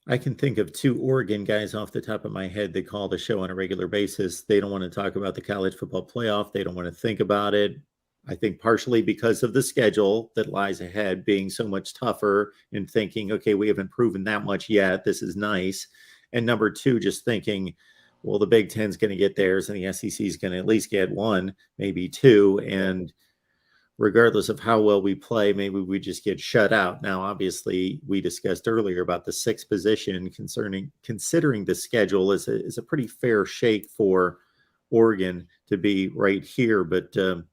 I can think of two Oregon guys off the top of my head that call the show on a regular basis. They don't want to talk about the college football playoff. They don't want to think about it. I think partially because of the schedule that lies ahead being so much tougher and thinking, okay, we haven't proven that much yet. This is nice. And number two, just thinking, well, the Big Ten's going to get theirs and the SEC is going to at least get one, maybe two. And regardless of how well we play, maybe we just get shut out. Now, obviously, we discussed earlier about the sixth position considering the schedule is a pretty fair shake for Oregon to be right here. But do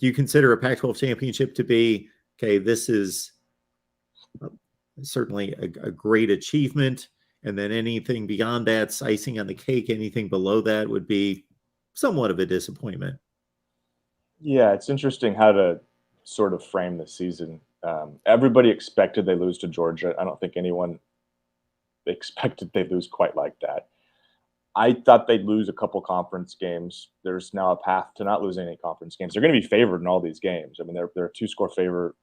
you consider a Pac-12 championship to be, okay, this is certainly a great achievement, and then anything beyond that's icing on the cake, anything below that would be somewhat of a disappointment? Yeah, it's interesting how to sort of frame the season. Everybody expected they lose to Georgia. I don't think anyone expected they lose quite like that. I thought they'd lose a couple conference games. There's now a path to not losing any conference games. They're going to be favored in all these games. I mean, they're a two-score favorite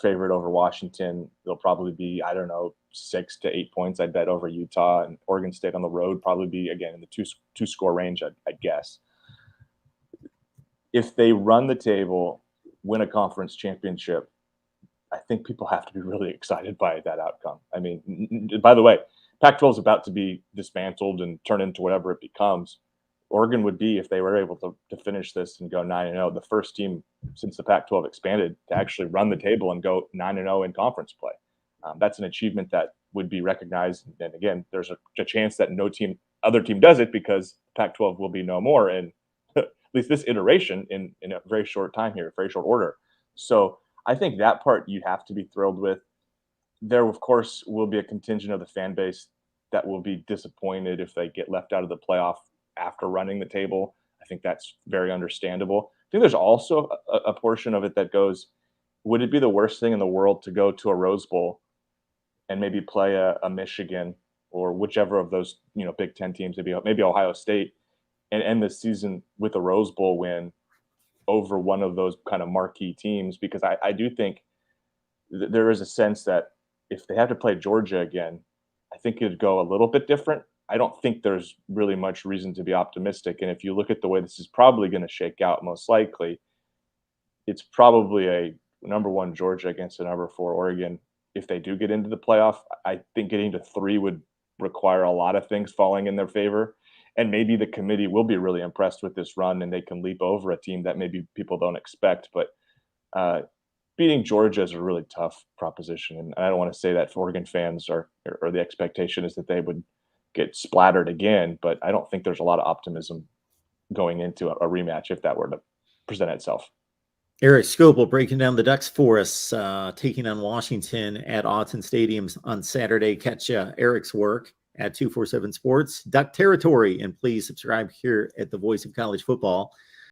over Washington. They'll probably be, I don't know, 6 to 8 points, I'd bet, over Utah, and Oregon State on the road probably be, again, in the two-score range, I'd guess. If they run the table, win a conference championship, I think people have to be really excited by that outcome. I mean, by the way, Pac-12 is about to be dismantled and turn into whatever it becomes. Oregon would be, if they were able to finish this and go 9-0, the first team since the Pac-12 expanded to actually run the table and go 9-0 in conference play. That's an achievement that would be recognized. And again, there's a chance that other team does it because Pac-12 will be no more. And at least this iteration in a very short time here, very short order. So I think that part you have to be thrilled with. There, of course, will be a contingent of the fan base that will be disappointed if they get left out of the playoff after running the table. I think that's very understandable. I think there's also a portion of it that goes, would it be the worst thing in the world to go to a Rose Bowl and maybe play a Michigan or whichever of those, Big Ten teams, maybe Ohio State, and end the season with a Rose Bowl win over one of those kind of marquee teams? Because I do think there is a sense that if they have to play Georgia again, I think it'd go a little bit different. I don't think there's really much reason to be optimistic. And if you look at the way this is probably going to shake out, most likely, it's probably a number 1 Georgia against a number 4 Oregon. If they do get into the playoff, I think getting to 3 would require a lot of things falling in their favor. And maybe the committee will be really impressed with this run and they can leap over a team that maybe people don't expect. But beating Georgia is a really tough proposition. And I don't want to say that for Oregon fans or the expectation is that they would get splattered again. But I don't think there's a lot of optimism going into a rematch if that were to present itself. Eric Scoble breaking down the Ducks for us, taking on Washington at Autzen Stadium on Saturday. Catch Eric's work at 247 Sports, Duck Territory. And please subscribe here at the Voice of College Football.